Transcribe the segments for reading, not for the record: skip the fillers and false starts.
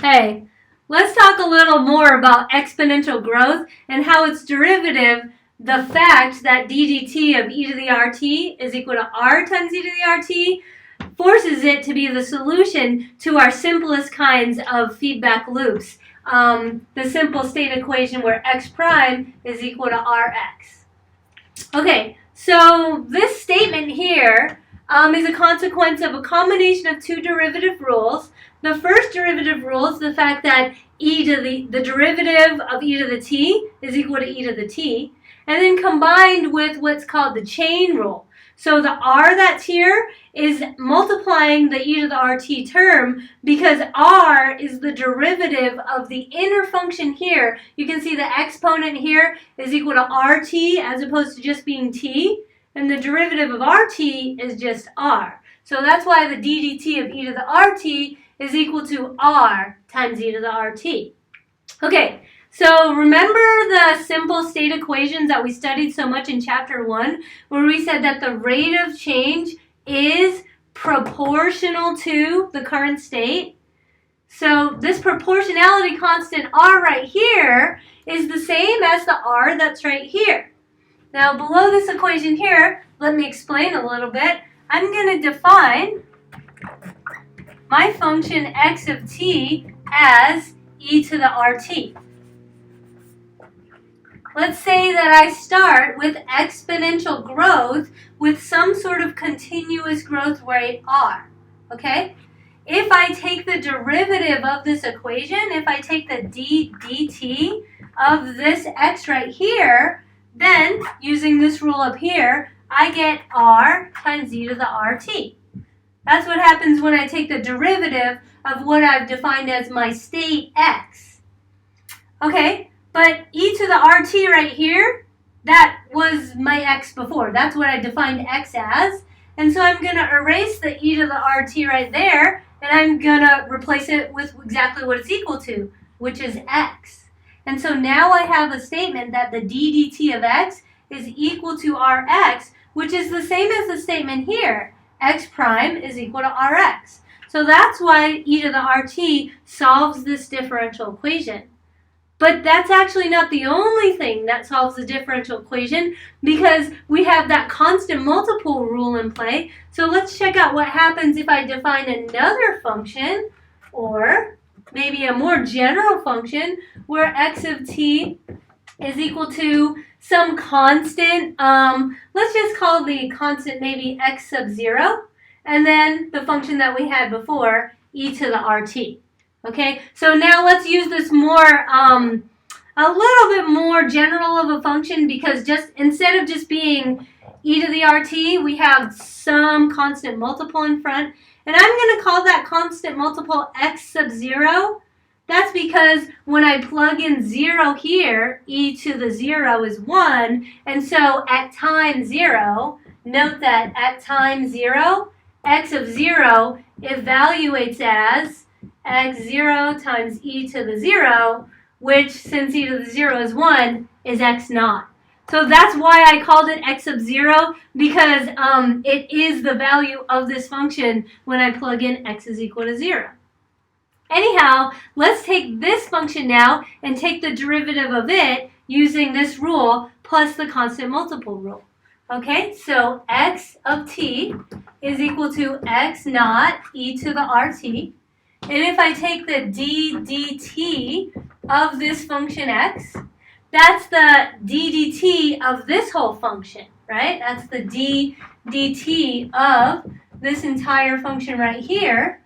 Hey, let's talk a little more about exponential growth and how its derivative, the fact that d dt of e to the rt is equal to r times e to the rt, forces it to be the solution to our simplest kinds of feedback loops. The simple state equation where x prime is equal to rx. Okay, so this statement here is a consequence of a combination of two derivative rules. The first derivative rule is the fact that the derivative of e to the t is equal to e to the t, and then combined with what's called the chain rule. So the r that's here is multiplying the e to the rt term because r is the derivative of the inner function here. You can see the exponent here is equal to rt as opposed to just being t, and the derivative of rt is just r. So that's why the d dt of e to the rt is equal to r times e to the rt. Okay, so remember the simple state equations that we studied so much in chapter 1, where we said that the rate of change is proportional to the current state? So this proportionality constant r right here is the same as the r that's right here. Now below this equation here, let me explain a little bit. I'm going to define my function x of t as e to the rt. Let's say that I start with exponential growth with some sort of continuous growth rate r, okay? If I take the derivative of this equation, if I take the d dt of this x right here, then using this rule up here, I get r times e to the rt. That's what happens when I take the derivative of what I've defined as my state x. Okay, but e to the rt right here, that was my x before. That's what I defined x as. And so I'm going to erase the e to the rt right there, and I'm going to replace it with exactly what it's equal to, which is x. And so now I have a statement that the d dt of x is equal to rx, which is the same as the statement here. X prime is equal to rx. So that's why e to the rt solves this differential equation. But that's actually not the only thing that solves the differential equation, because we have that constant multiple rule in play. So let's check out what happens if I define another function, or maybe a more general function, where x of t is equal to some constant, let's just call the constant maybe x sub 0, and then the function that we had before, e to the rt. Okay, so now let's use this more, a little bit more general of a function, because just instead of just being e to the rt, we have some constant multiple in front, and I'm going to call that constant multiple x sub 0. That's because when I plug in 0 here, e to the 0 is 1, and so at time 0, note that at time 0, x of 0 evaluates as x0 times e to the 0, which, since e to the 0 is 1, is x naught. So that's why I called it x sub 0, because it is the value of this function when I plug in x is equal to 0. Anyhow, let's take this function now and take the derivative of it using this rule plus the constant multiple rule. Okay, so x of t is equal to x naught e to the rt. And if I take the d dt of this function x, that's the d dt of this whole function, right? That's the d dt of this entire function right here.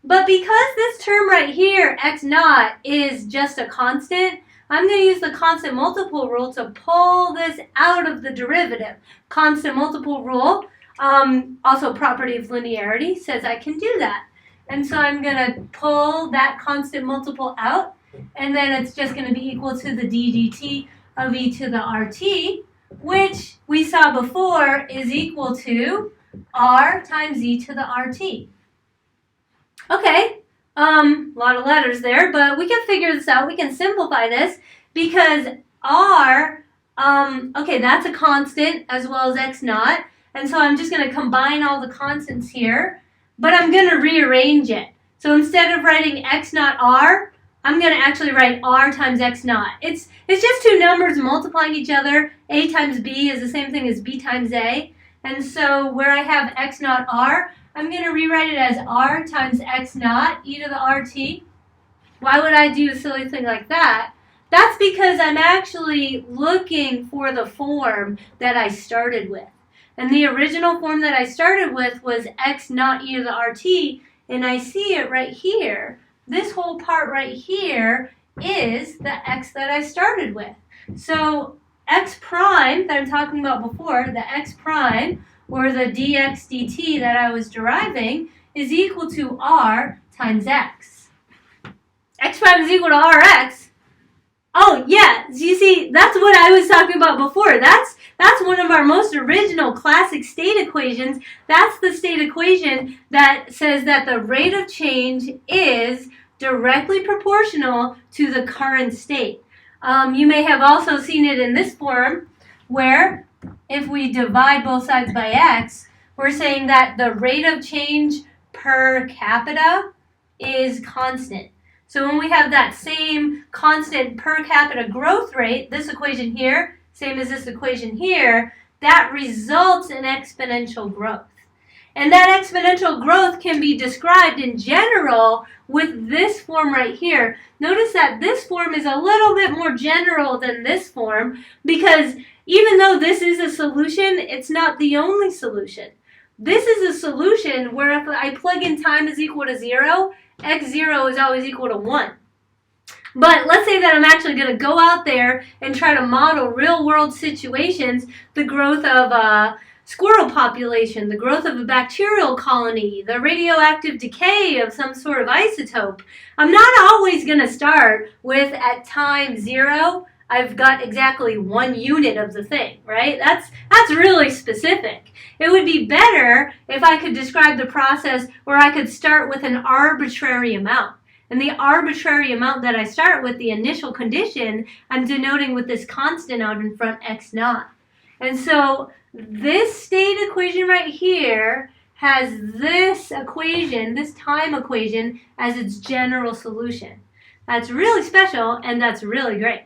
But because this term right here, x naught, is just a constant, I'm going to use the constant multiple rule to pull this out of the derivative. Constant multiple rule, also property of linearity, says I can do that. And so I'm going to pull that constant multiple out, and then it's just going to be equal to the d dt of e to the rt, which we saw before is equal to r times e to the rt. Okay, a lot of letters there, but we can figure this out. We can simplify this because r, okay, that's a constant as well as x naught. And so I'm just going to combine all the constants here, but I'm going to rearrange it. So instead of writing x naught r, I'm going to actually write r times x naught. It's just two numbers multiplying each other. A times b is the same thing as b times a. And so where I have x naught r, I'm going to rewrite it as r times x naught e to the rt. Why would I do a silly thing like that? That's because I'm actually looking for the form that I started with. And the original form that I started with was x naught e to the rt, and I see it right here. This whole part right here is the x that I started with. So x prime that I'm talking about before, the x prime, or the dx dt that I was deriving, is equal to r times x. X prime is equal to rx. Oh, yeah, you see, that's what I was talking about before. That's one of our most original classic state equations. That's the state equation that says that the rate of change is directly proportional to the current state. You may have also seen it in this form, where if we divide both sides by x, we're saying that the rate of change per capita is constant. So when we have that same constant per capita growth rate, this equation here, same as this equation here, that results in exponential growth. And that exponential growth can be described in general with this form right here. Notice that this form is a little bit more general than this form, because even though this is a solution, it's not the only solution. This is a solution where if I plug in time is equal to 0, x0 is always equal to 1. But let's say that I'm actually going to go out there and try to model real-world situations, the growth of a squirrel population, the growth of a bacterial colony, the radioactive decay of some sort of isotope. I'm not always going to start with at time 0, I've got exactly 1 unit of the thing, right? That's really specific. It would be better if I could describe the process where I could start with an arbitrary amount. And the arbitrary amount that I start with, the initial condition, I'm denoting with this constant out in front, x naught. And so this state equation right here has this equation, this time equation, as its general solution. That's really special, and that's really great.